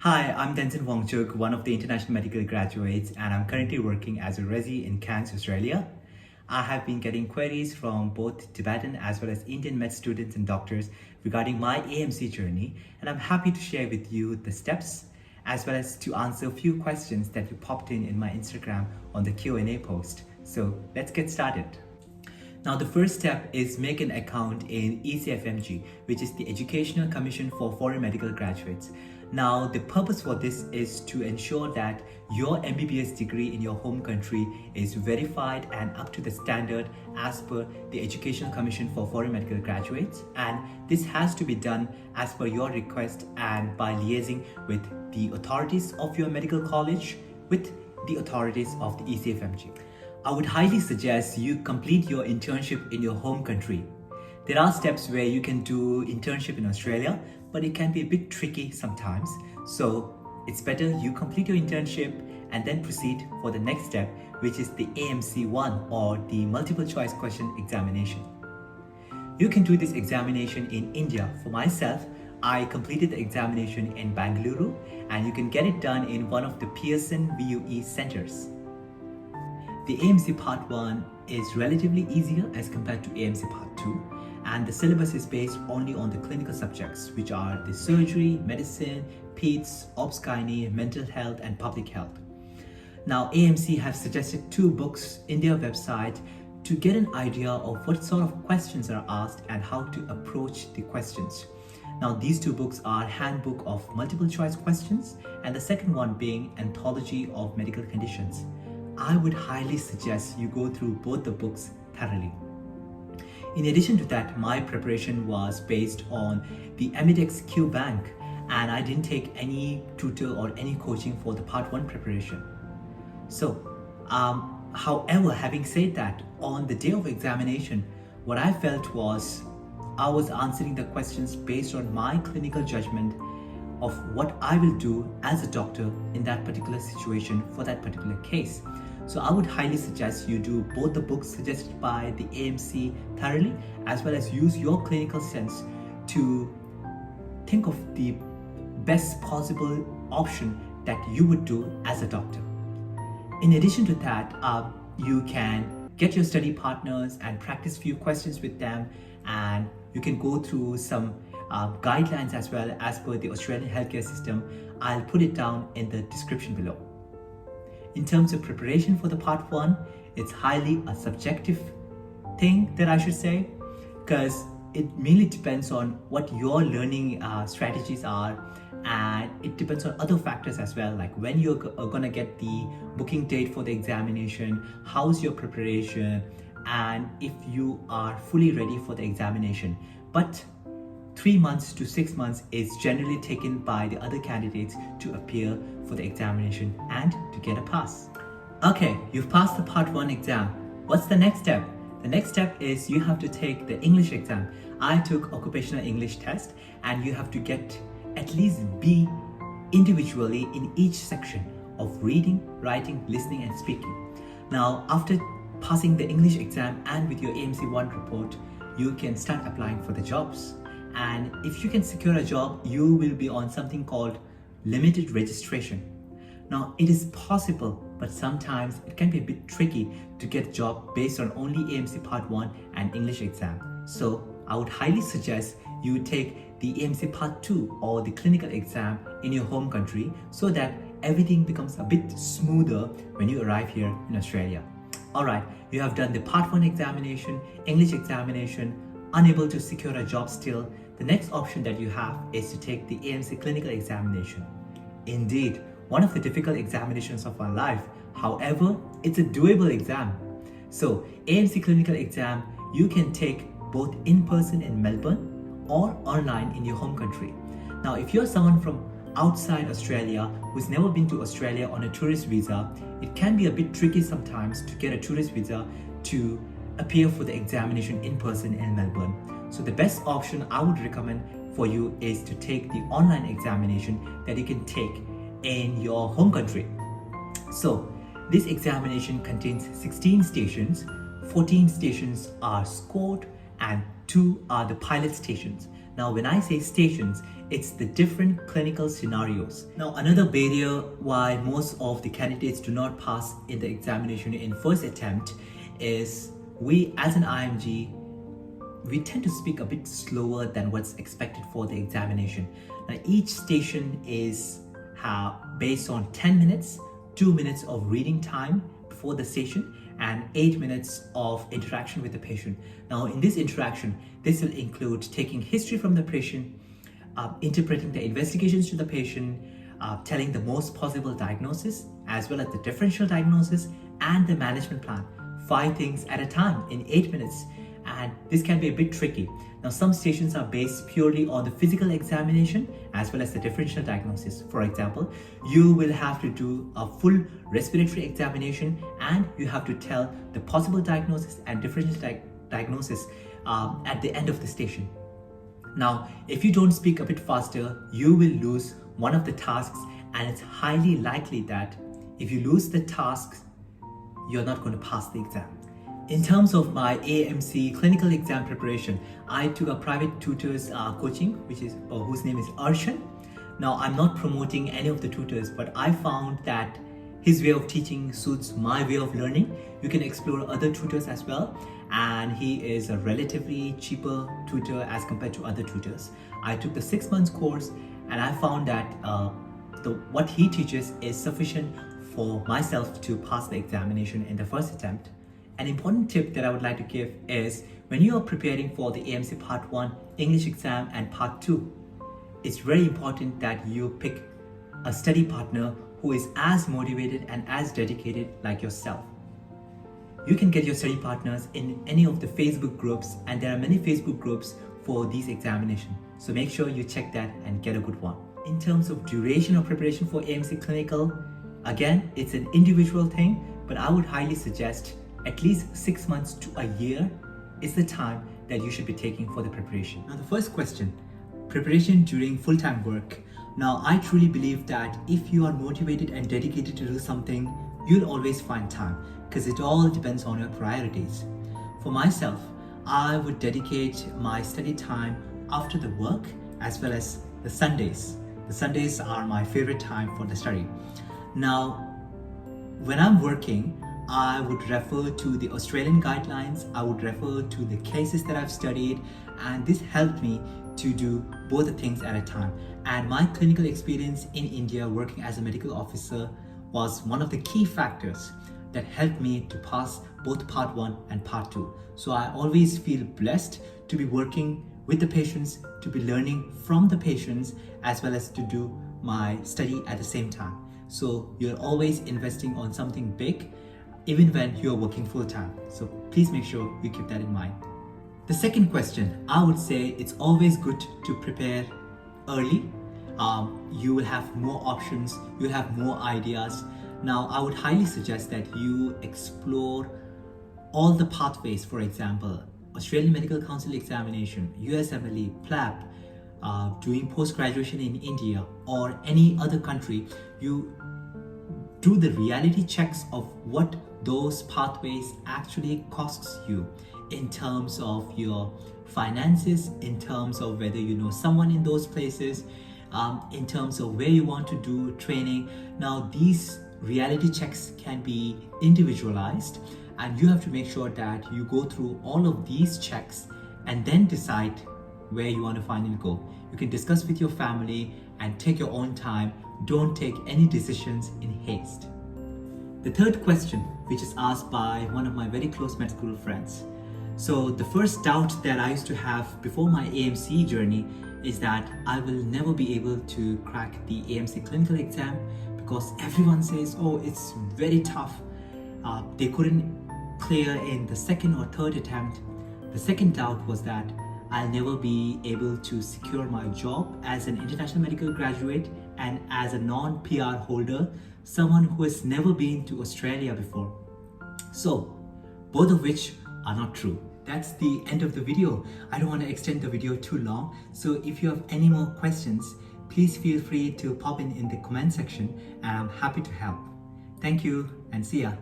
Hi, I'm Tenzin one of the international medical graduates, and I'm currently working as a resi in Cairns, Australia. I have been getting queries from both Tibetan as well as Indian med students and doctors regarding my AMC journey, and I'm happy to share with you the steps as well as to answer a few questions that you popped in my Instagram on the Q&A post. So let's get started. Now, the first step is make an account in ECFMG, which is the Educational Commission for Foreign Medical Graduates. Now, the purpose for this is to ensure that your MBBS degree in your home country is verified and up to the standard as per the Educational Commission for Foreign Medical Graduates. And this has to be done as per your request and by liaising with the authorities of your medical college, with the authorities of the ECFMG. I would highly suggest you complete your internship in your home country. There are steps where you can do internship in Australia, but it can be a bit tricky sometimes. So it's better you complete your internship and then proceed for the next step, which is the AMC1 or the multiple choice question examination. You can do this examination in India. For myself, I completed the examination in Bangalore, and you can get it done in one of the Pearson VUE centers. The AMC Part 1 is relatively easier as compared to AMC Part 2, and the syllabus is based only on the clinical subjects, which are the surgery, medicine, peds, obs-gynae, mental health, and public health. Now, AMC have suggested 2 books in their website to get an idea of what sort of questions are asked and how to approach the questions. Now, these 2 books are Handbook of Multiple Choice Questions, and the second one being Anthology of Medical Conditions. I would highly suggest you go through both the books thoroughly. In addition to that, my preparation was based on the Amidex Q Bank, and I didn't take any tutor or any coaching for the Part 1 preparation. So, however, having said that, on the day of examination, what I felt was I was answering the questions based on my clinical judgment of what I will do as a doctor in that particular situation for that particular case. So I would highly suggest you do both the books suggested by the AMC thoroughly, as well as use your clinical sense to think of the best possible option that you would do as a doctor. In addition to that, you can get your study partners and practice few questions with them, and you can go through some guidelines as well as per the Australian healthcare system. I'll put it down in the description below. In terms of preparation for the Part 1, it's highly a subjective thing that I should say, because it mainly depends on what your learning strategies are, and it depends on other factors as well, like when you're gonna get the booking date for the examination, how's your preparation, and if you are fully ready for the examination. But 3 months to 6 months is generally taken by the other candidates to appear for the examination and to get a pass. Okay, you've passed the Part 1 exam. What's the next step? The next step is you have to take the English exam. I took occupational English test, and you have to get at least B individually in each section of reading, writing, listening, and speaking. Now, after passing the English exam and with your AMC1 report, you can start applying for the jobs. And if you can secure a job, you will be on something called limited registration. Now, it is possible, but sometimes it can be a bit tricky to get a job based on only AMC Part 1 and English exam. So I would highly suggest you take the AMC Part 2 or the clinical exam in your home country, so that everything becomes a bit smoother when you arrive here in Australia. Alright, you have done the Part 1 examination, English examination, unable to secure a job still. The next option that you have is to take the AMC clinical examination. Indeed, one of the difficult examinations of our life. However, it's a doable exam. So, AMC clinical exam, you can take both in person in Melbourne or online in your home country. Now, if you're someone from outside Australia who's never been to Australia on a tourist visa, it can be a bit tricky sometimes to get a tourist visa to appear for the examination in person in Melbourne. So the best option I would recommend for you is to take the online examination that you can take in your home country. So this examination contains 16 stations, 14 stations are scored, and 2 are the pilot stations. Now, when I say stations, it's the different clinical scenarios. Now, another barrier why most of the candidates do not pass in the examination in first attempt is we as an IMG, we tend to speak a bit slower than what's expected for the examination. Now, each station is based on 10 minutes, 2 minutes of reading time before the station, and 8 minutes of interaction with the patient. Now, in this interaction, this will include taking history from the patient, interpreting the investigations to the patient, telling the most possible diagnosis, as well as the differential diagnosis and the management plan. 5 things at a time in 8 minutes. And this can be a bit tricky. Now, some stations are based purely on the physical examination as well as the differential diagnosis. For example, you will have to do a full respiratory examination and you have to tell the possible diagnosis and differential diagnosis at the end of the station. Now, if you don't speak a bit faster, you will lose one of the tasks, and it's highly likely that if you lose the tasks, you're not going to pass the exam. In terms of my AMC clinical exam preparation, I took a private tutor's coaching, whose name is Arshan. Now, I'm not promoting any of the tutors, but I found that his way of teaching suits my way of learning. You can explore other tutors as well, and he is a relatively cheaper tutor as compared to other tutors. I took the 6 months course, and I found that what he teaches is sufficient for myself to pass the examination in the first attempt. An important tip that I would like to give is when you are preparing for the AMC Part 1 English exam and Part 2, it's very important that you pick a study partner who is as motivated and as dedicated like yourself. You can get your study partners in any of the Facebook groups, and there are many Facebook groups for these examinations. So make sure you check that and get a good one. In terms of duration of preparation for AMC Clinical, again, it's an individual thing, but I would highly suggest at least 6 months to a year is the time that you should be taking for the preparation. Now, the first question, preparation during full-time work. Now, I truly believe that if you are motivated and dedicated to do something, you'll always find time, because it all depends on your priorities. For myself, I would dedicate my study time after the work as well as the Sundays. The Sundays are my favorite time for the study. Now, when I'm working, I would refer to the Australian guidelines, I would refer to the cases that I've studied, and this helped me to do both the things at a time. And my clinical experience in India working as a medical officer was one of the key factors that helped me to pass both Part 1 and Part 2. So I always feel blessed to be working with the patients, to be learning from the patients, as well as to do my study at the same time. So you're always investing on something big, even when you're working full-time. So please make sure you keep that in mind. The second question, I would say it's always good to prepare early. You will have more options, you'll have more ideas. Now, I would highly suggest that you explore all the pathways. For example, Australian Medical Council examination, USMLE, PLAB, doing post-graduation in India or any other country. You do the reality checks of what those pathways actually costs you in terms of your finances, in terms of whether you know someone in those places, in terms of where you want to do training. Now, these reality checks can be individualized, and you have to make sure that you go through all of these checks and then decide where you want to finally go. You can discuss with your family and take your own time. Don't take any decisions in haste. The third question, which is asked by one of my very close med school friends. So the first doubt that I used to have before my AMC journey is that I will never be able to crack the AMC clinical exam because everyone says, oh, it's very tough. They couldn't clear in the second or third attempt. The second doubt was that I'll never be able to secure my job as an international medical graduate and as a non-PR holder, someone who has never been to Australia before. So, both of which are not true. That's the end of the video. I don't want to extend the video too long. So if you have any more questions, please feel free to pop in the comment section and I'm happy to help. Thank you and see ya.